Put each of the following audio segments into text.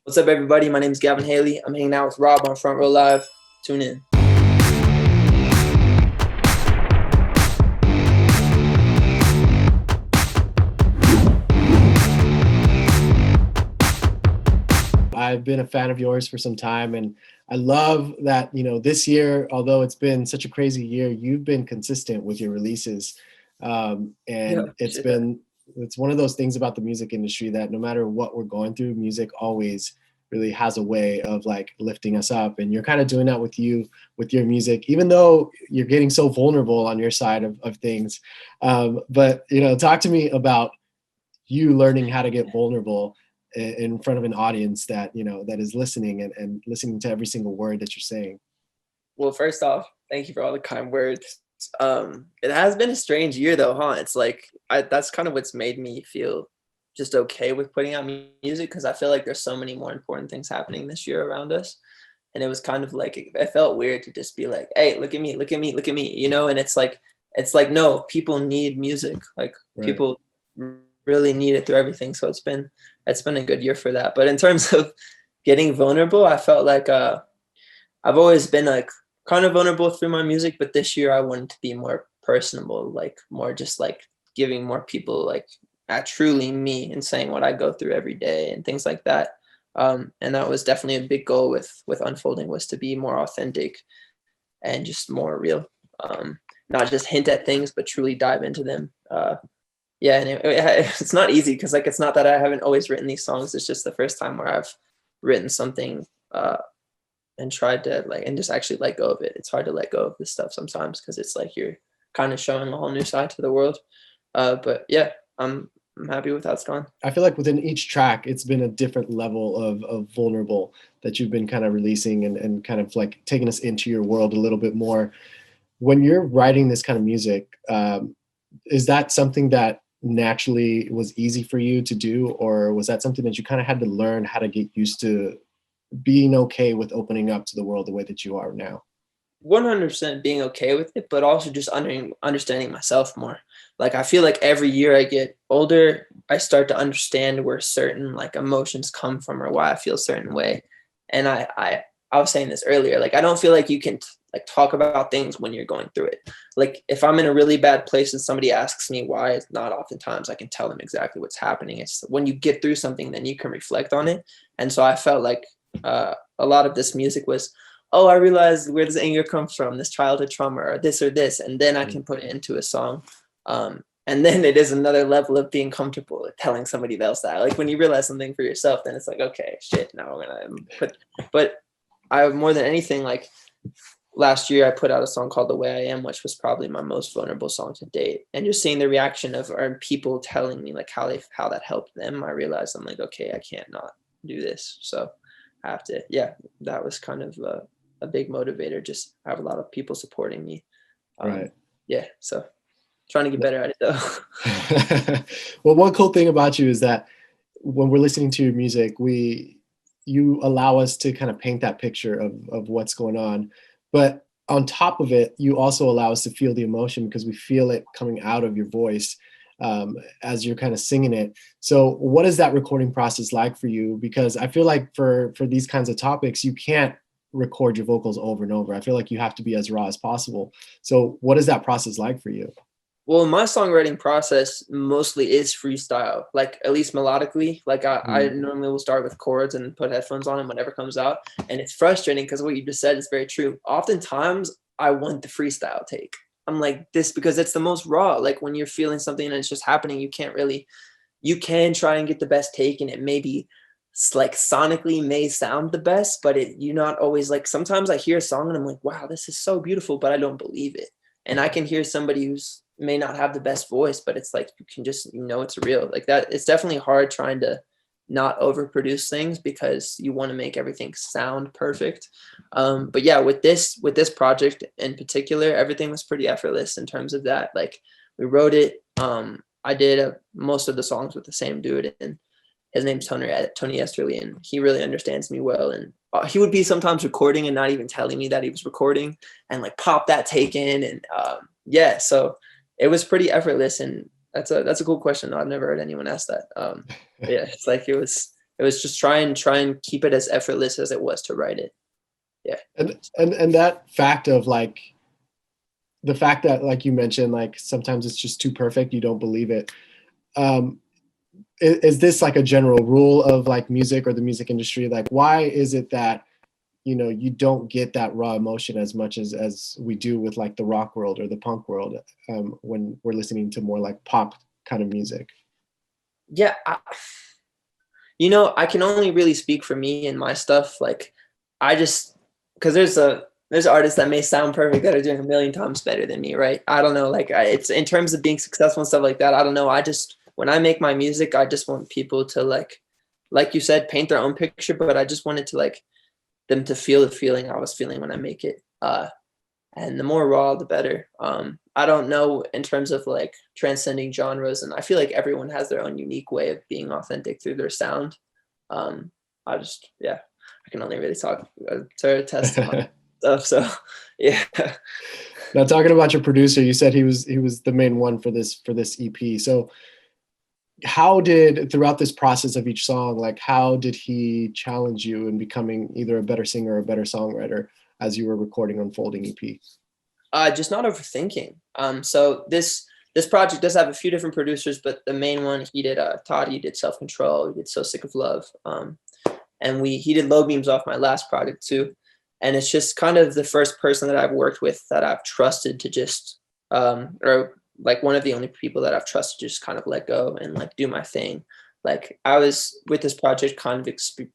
What's up, everybody? My name is Gavin Haley. I'm hanging out with Rob on Front Row Live. Tune in. I've been a fan of yours for some time, and I love that, this year, although it's been such a crazy year, you've been consistent with your releases. Yeah, And appreciate that. it's one of those things about the music industry that no matter what we're going through, music always really has a way of like lifting us up. And you're kind of doing that with your music, even though you're getting so vulnerable on your side of things. But talk to me about you learning how to get vulnerable in front of an audience that that is listening and listening to every single word that you're saying. Well, first off, thank you for all the kind words. It has been a strange year though, huh? It's like that's kind of what's made me feel just okay with putting out music, because I feel like there's so many more important things happening this year around us. And it was kind of like it felt weird to just be like, hey, look at me, look at me, look at me, and it's like no, people need music. Like Right. people really need it through everything. So it's been a good year for that. But in terms of getting vulnerable, I felt like I've always been like kind of vulnerable through my music, but this year I wanted to be more personable, like more just like giving more people like truly me and saying what I go through every day and things like that. And that was definitely a big goal with Unfolding, was to be more authentic and just more real. Not just hint at things, but truly dive into them. Yeah, and it's not easy because like it's not that I haven't always written these songs. It's just the first time where I've written something and tried to like and just actually let go of it. It's hard to let go of this stuff sometimes because it's like you're kind of showing a whole new side to the world. But yeah, I'm happy with how it's gone. I feel like within each track it's been a different level of vulnerable that you've been kind of releasing and kind of like taking us into your world a little bit more. When you're writing this kind of music, is that something that naturally was easy for you to do, or was that something that you kind of had to learn how to get used to being okay with opening up to the world the way that you are now? 100% being okay with it, but also just understanding myself more. Like I feel like every year I get older, I start to understand where certain like emotions come from or why I feel a certain way. And I was saying this earlier, like I don't feel like you can like talk about things when you're going through it. Like if I'm in a really bad place and somebody asks me why, it's not oftentimes I can tell them exactly what's happening. It's when you get through something, then you can reflect on it. And so I felt like a lot of this music was, oh, I realized where this anger comes from, this childhood trauma or this, and then I can put it into a song. And then it is another level of being comfortable with telling somebody else that. Like when you realize something for yourself, then it's like, okay, shit, now we're gonna put. But I more than anything, like last year, I put out a song called "The Way I Am," which was probably my most vulnerable song to date. And just seeing the reaction of our people telling me like how that helped them, I realized I'm like, okay, I can't not do this. So I have to. Yeah, that was kind of a big motivator. Just have a lot of people supporting me. Right. Yeah, so trying to get better at it though. Well, one cool thing about you is that when we're listening to your music, you allow us to kind of paint that picture of what's going on. But on top of it, you also allow us to feel the emotion because we feel it coming out of your voice as you're kind of singing it. So what is that recording process like for you? Because I feel like for these kinds of topics, you can't record your vocals over and over. I feel like you have to be as raw as possible. So what is that process like for you? Well, my songwriting process mostly is freestyle, like at least melodically. Like I normally will start with chords and put headphones on and whatever comes out. And it's frustrating because what you just said is very true. Oftentimes I want the freestyle take. I'm like this because it's the most raw. Like when you're feeling something and it's just happening, you can try and get the best take, and it maybe like sonically may sound the best, but you're not always like, sometimes I hear a song and I'm like, wow, this is so beautiful, but I don't believe it. And I can hear somebody who's may not have the best voice, but it's like you can just it's real. Like that, it's definitely hard trying to not overproduce things because you want to make everything sound perfect. But yeah, with this project in particular, everything was pretty effortless in terms of that. Like we wrote it. I did most of the songs with the same dude, and his name's Tony Esterly, and he really understands me well. And he would be sometimes recording and not even telling me that he was recording, and like pop that take in, and yeah, so it was pretty effortless. And that's a cool question though. I've never heard anyone ask that. Yeah, it's like it was it was just try and keep it as effortless as it was to write it. Yeah. And that fact of like, the fact that, like you mentioned, like sometimes it's just too perfect, you don't believe it. Is this like a general rule of like music or the music industry? Like, why is it that, you know, you don't get that raw emotion as much as we do with like the rock world or the punk world, when we're listening to more like pop kind of music? Yeah. You know, I can only really speak for me and my stuff. Like, I just, because there's artists that may sound perfect that are doing a million times better than me, right? I don't know. Like, it's in terms of being successful and stuff like that. I don't know. I just, when I make my music, I just want people to like you said, paint their own picture. But I just wanted to like them to feel the feeling I was feeling when I make it. And the more raw, the better. I don't know in terms of like transcending genres, and I feel like everyone has their own unique way of being authentic through their sound. I just, yeah, I can only really talk to attest to my stuff. So, yeah. Now, talking about your producer, you said he was the main one for this EP. So, how did, throughout this process of each song, like how did he challenge you in becoming either a better singer or a better songwriter as you were recording Unfolding EP? Just not overthinking. So this project does have a few different producers, but the main one he did, Todd, he did Self Control, he did So Sick of Love, and he did Low Beams off my last project too. And it's just kind of the first person that I've worked with that I've trusted to just, or like one of the only people that I've trusted to just kind of let go and like do my thing. Like I was with this project kind of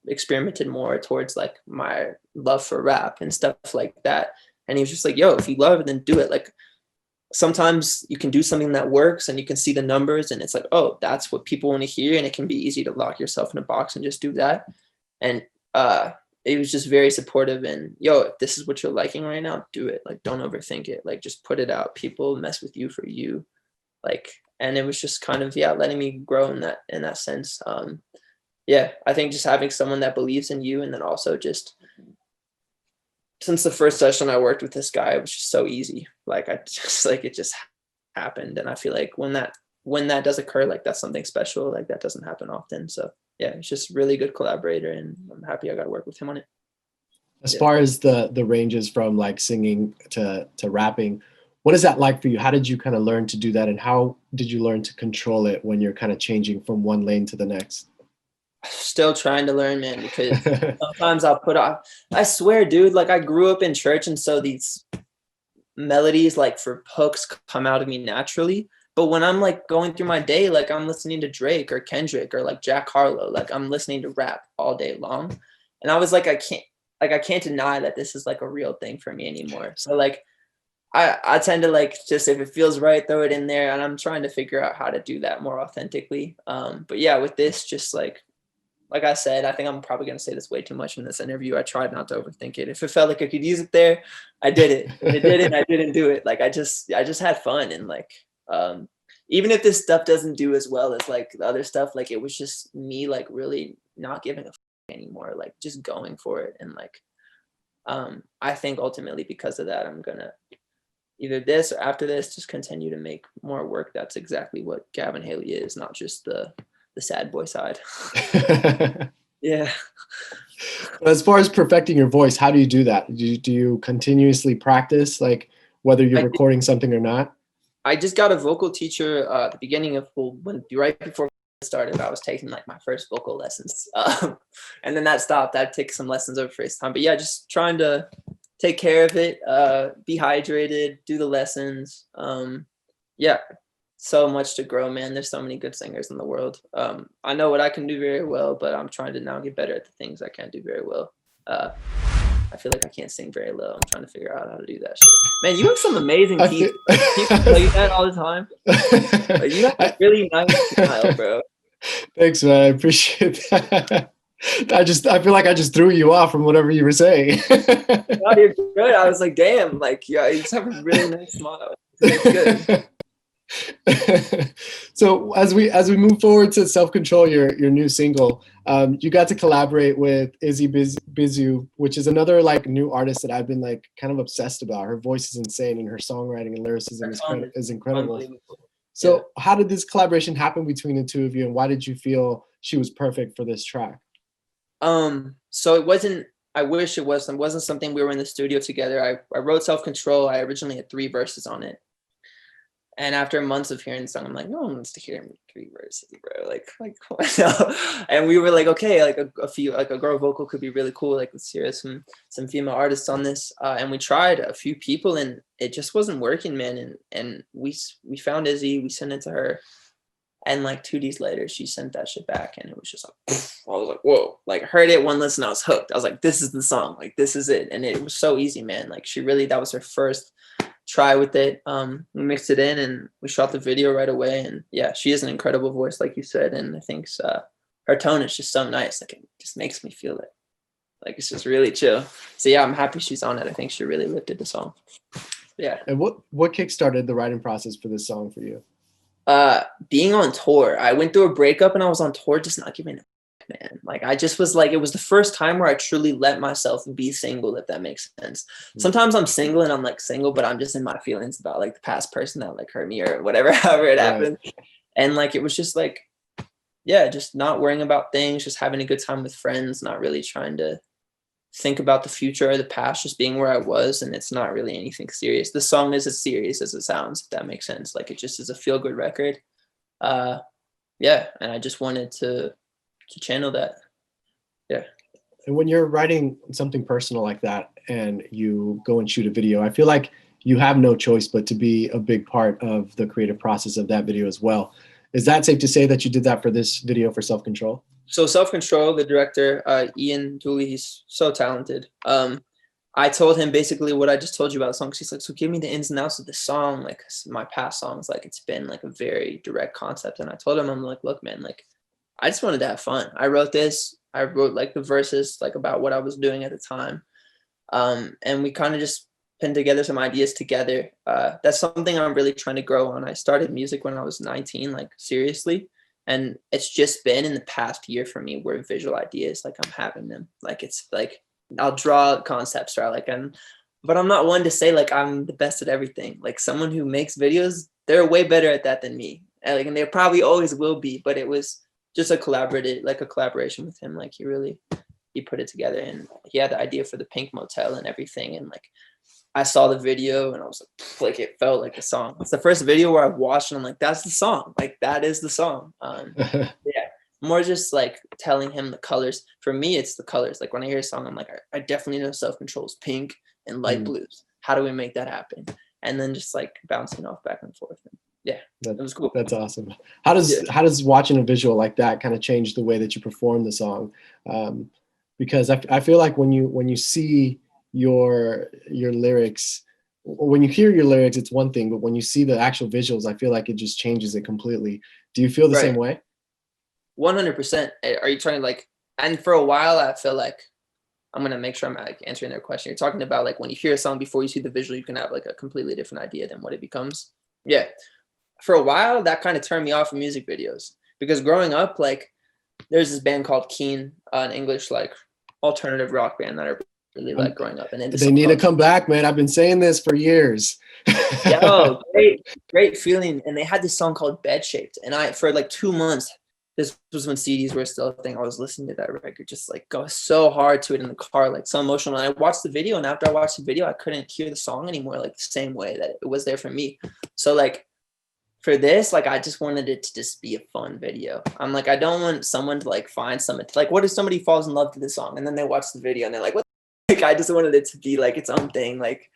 experimented more towards like my love for rap and stuff like that. And he was just like, yo, if you love it, then do it. Like sometimes you can do something that works and you can see the numbers and it's like, oh, that's what people want to hear. And it can be easy to lock yourself in a box and just do that. And it was just very supportive and, yo, if this is what you're liking right now, do it. Like, don't overthink it. Like, just put it out. People mess with you for you. Like, and it was just kind of, yeah, letting me grow in that sense. Yeah, I think just having someone that believes in you, and then also just since the first session I worked with this guy, it was just so easy. Like I just like it just happened. And I feel like when that does occur, like that's something special. Like that doesn't happen often. So yeah, it's just really good collaborator and I'm happy I got to work with him on it. As far as the ranges from like singing to rapping, what is that like for you? How did you kind of learn to do that? And how did you learn to control it when you're kind of changing from one lane to the next? Still trying to learn, man, because sometimes I'll put off, I swear, dude, like I grew up in church. And so these melodies like for hooks come out of me naturally. But when I'm like going through my day, like I'm listening to Drake or Kendrick or like Jack Harlow, like I'm listening to rap all day long. And I was like, I can't deny that this is like a real thing for me anymore. So like I tend to like just if it feels right, throw it in there. And I'm trying to figure out how to do that more authentically. But yeah, with this, just like I said, I think I'm probably going to say this way too much in this interview. I tried not to overthink it. If it felt like I could use it there, I did it. If it didn't, I didn't do it. Like I just had fun. And like, even if this stuff doesn't do as well as like the other stuff, like it was just me like really not giving a anymore, like just going for it. And like, I think ultimately because of that, I'm going to either this or after this, just continue to make more work. That's exactly what Gavin Haley is, not just the sad boy side. Yeah. As far as perfecting your voice, how do you do that? Do you continuously practice, like whether you're recording something or not? I just got a vocal teacher at the beginning of when right before I started. I was taking like my first vocal lessons, and then that stopped. I'd take some lessons over FaceTime. But yeah, just trying to take care of it, be hydrated, do the lessons. Yeah, so much to grow, man. There's so many good singers in the world. I know what I can do very well, but I'm trying to now get better at the things I can't do very well. I feel like I can't sing very low. I'm trying to figure out how to do that shit. Man, you have some amazing teeth. People tell you that all the time. Like, you have a really nice smile, bro. Thanks, man. I appreciate that. I feel like I just threw you off from whatever you were saying. No, you're good. I was like, damn, like, yeah, you just have a really nice smile. It's good. So as we move forward to Self Control, your new single, you got to collaborate with Izzy Bizu, which is another like new artist that I've been like kind of obsessed about. Her voice is insane and her songwriting and lyricism is incredible. So how did this collaboration happen between the two of you, and why did you feel she was perfect for this track? So it wasn't, I wish it wasn't something we were in the studio together. I wrote Self-Control. I originally had 3 verses on it. And after months of hearing the song, I'm like, no one wants to hear me 3 verses, bro. Like, no. And we were like, okay, like a few, like a girl vocal could be really cool. Like, let's hear some female artists on this. And we tried a few people, and it just wasn't working, man. And we found Izzy, we sent it to her, and like 2 days later, she sent that shit back, and it was just like, I was like, whoa! Like, heard it one listen, I was hooked. I was like, this is the song. Like, this is it. And it was so easy, man. Like, that was her first try with it. We mixed it in, and we shot the video right away. And yeah, she has an incredible voice, like you said. And I think her tone is just so nice. Like, it just makes me feel it. Like, it's just really chill. So yeah, I'm happy she's on it. I think she really lifted the song. Yeah. And what kickstarted the writing process for this song for you? Being on tour. I went through a breakup, and I was on tour just not giving a man. Like, I just was like, it was the first time where I truly let myself be single, if that makes sense. Sometimes I'm single and I'm like single, but I'm just in my feelings about like the past person that like hurt me or whatever, however it happened. And like, it was just like, yeah, just not worrying about things, just having a good time with friends, not really trying to think about the future or the past, just being where I was. And it's not really anything serious. The song is as serious as it sounds, if that makes sense. Like, it just is a feel good record. Yeah. And I just wanted to channel that. Yeah. And when you're writing something personal like that and you go and shoot a video, I feel like you have no choice but to be a big part of the creative process of that video as well. Is that safe to say that you did that for this video for Self-Control? So Self-Control, the director, Ian Dooley, he's so talented. I told him basically what I just told you about the song. He's like, so give me the ins and outs of the song. Like, my past songs, like, it's been like a very direct concept. And I told him, I'm like, look, man, like, I just wanted to have fun. I wrote like the verses, like, about what I was doing at the time. And we kind of just pinned together some ideas together. That's something I'm really trying to grow on. I started music when I was 19, like, seriously. And it's just been in the past year for me where visual ideas, like, I'm having them. Like, it's like, I'll draw concepts, right? Like, but I'm not one to say like I'm the best at everything. Like, someone who makes videos, they're way better at that than me. And like, and they probably always will be, but it was just a collaboration with him. Like, he put it together, and he had the idea for the Pink Motel and everything. And like, I saw the video and I was like, it felt like a song. It's the first video where I've watched and I'm like, that's the song. Like, that is the song. Yeah, more just like telling him the colors. For me, it's the colors. Like, when I hear a song, I'm like, I definitely know Self-Control is pink and light blues. How do we make that happen? And then just like bouncing off back and forth. And yeah, it was cool. That's awesome. How does watching a visual like that kind of change the way that you perform the song? Because I feel like when you see your lyrics, when you hear your lyrics, it's one thing, but when you see the actual visuals, I feel like it just changes it completely. Do you feel the same way? 100%. Are you trying to like, and for a while, I feel like, I'm going to make sure I'm like answering their question. You're talking about like when you hear a song before you see the visual, you can have like a completely different idea than what it becomes. Yeah. For a while, that kind of turned me off of music videos, because growing up, like, there's this band called Keen, an English like alternative rock band that I really like growing up. And they need to come back, man. I've been saying this for years. Yo, great feeling. And they had this song called Bed Shaped. And for like 2 months, this was when CDs were still a thing, I was listening to that record, just like go so hard to it in the car, like so emotional. And I watched the video, and after I watched the video, I couldn't hear the song anymore, like the same way that it was there for me. So like, for this, like, I just wanted it to just be a fun video. I'm like, I don't want someone to like find something, like, what if somebody falls in love to this song and then they watch the video and they're like, what? Like, I just wanted it to be like its own thing. Like,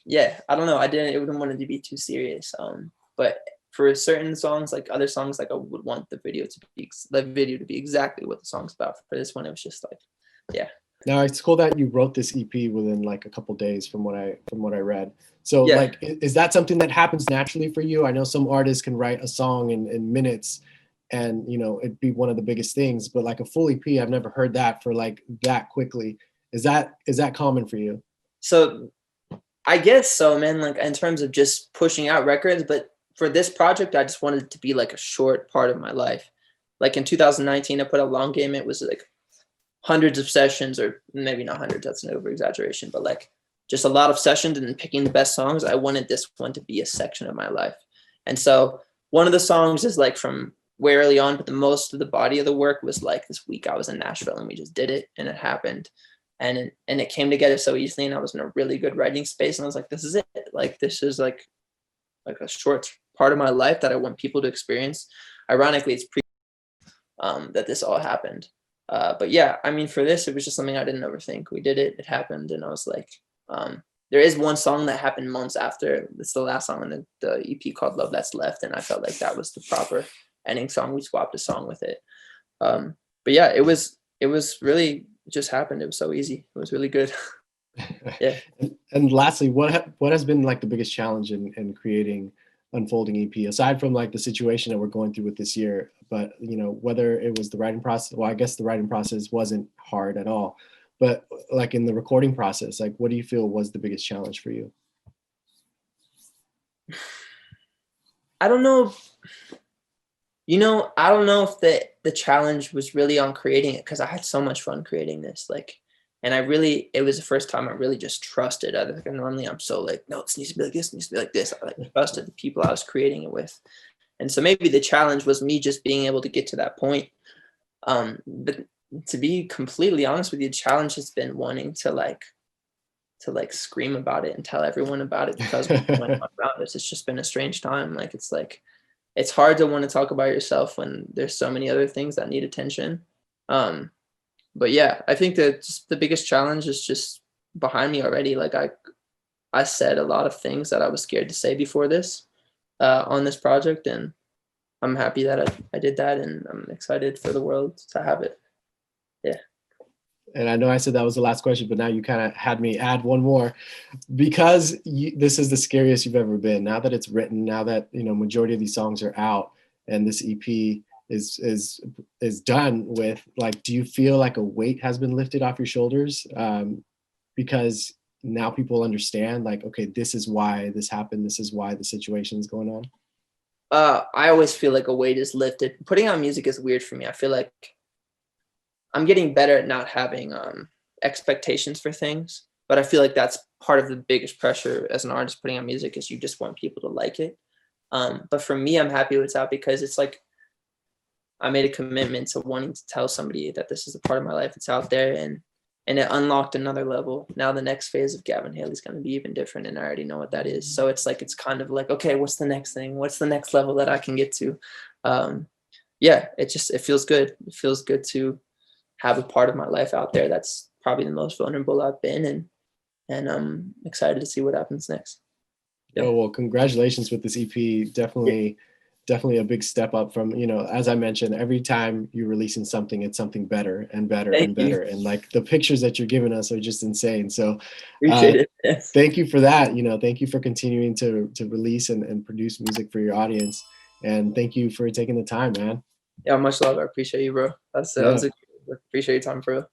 yeah, I don't know. I wouldn't want it to be too serious. But for certain songs, like other songs, like I would want the video to be exactly what the song's about. For this one, it was just like, yeah. Now it's cool that you wrote this EP within like a couple days from what I read. So like, is that something that happens naturally for you? I know some artists can write a song in minutes and, you know, it'd be one of the biggest things, but like a full EP, I've never heard that for like that quickly. Is that common for you? So I guess so, man, like in terms of just pushing out records, but for this project, I just wanted it to be like a short part of my life. Like in 2019, I put out Long Game. It was like hundreds of sessions, or maybe not hundreds, that's an over exaggeration, but like just a lot of sessions and picking the best songs. I wanted this one to be a section of my life. And so one of the songs is like from way early on, but the most of the body of the work was like this week I was in Nashville and we just did it and it happened. And it came together so easily, and I was in a really good writing space, and I was like, this is it. Like, this is like a short part of my life that I want people to experience. Ironically, it's that this all happened. But yeah, I mean, for this, it was just something I didn't overthink. We did it, it happened, and I was like, there is one song that happened months after. It's the last song in the EP called Love That's Left, and I felt like that was the proper ending song. We swapped a song with it. But yeah, it was really just happened. It was so easy. It was really good. Yeah. And lastly, what has been like the biggest challenge in creating Unfolding EP, aside from like the situation that we're going through with this year? But you know, whether it was the writing process, well, I guess the writing process wasn't hard at all, but like in the recording process, like what do you feel was the biggest challenge for you? I don't know. I don't know if the challenge was really on creating it, because I had so much fun creating this. Like, and it was the first time I really just trusted other. Like, normally I'm so like, no, this needs to be like this, needs to be like this. I like trusted the people I was creating it with. And so maybe the challenge was me just being able to get to that point. But to be completely honest with you, the challenge has been wanting to scream about it and tell everyone about it, because what's going on around us. It's just been a strange time. Like, it's hard to want to talk about yourself when there's so many other things that need attention. But yeah, I think that just the biggest challenge is just behind me already. Like, I said a lot of things that I was scared to say before this, on this project, and I'm happy that I did that, and I'm excited for the world to have it. Yeah. And I know I said that was the last question, but now you kind of had me add one more, because this is the scariest you've ever been. Now that it's written, now that, you know, majority of these songs are out and this EP is done with, like, do you feel like a weight has been lifted off your shoulders? Because now people understand, like, okay, this is why this happened. This is why the situation is going on. I always feel like a weight is lifted. Putting out music is weird for me. I feel like I'm getting better at not having expectations for things, but I feel like that's part of the biggest pressure as an artist putting out music, is you just want people to like it. But for me, I'm happy it's out, because it's like I made a commitment to wanting to tell somebody that this is a part of my life. It's out there, and it unlocked another level. Now the next phase of Gavin Haley is going to be even different, and I already know what that is. So it's like, it's kind of like, okay, what's the next thing? What's the next level that I can get to? Yeah, it feels good. It feels good to have a part of my life out there that's probably the most vulnerable I've been, and I'm excited to see what happens next. Yeah. Oh, well, congratulations with this EP. Definitely a big step up from, you know, as I mentioned, every time you're releasing something, it's something better and better and better. And like the pictures that you're giving us are just insane. So Appreciate it. thank you for that. You know, thank you for continuing to release and produce music for your audience. And thank you for taking the time, man. Yeah, much love. I appreciate you, bro. Appreciate your time, bro.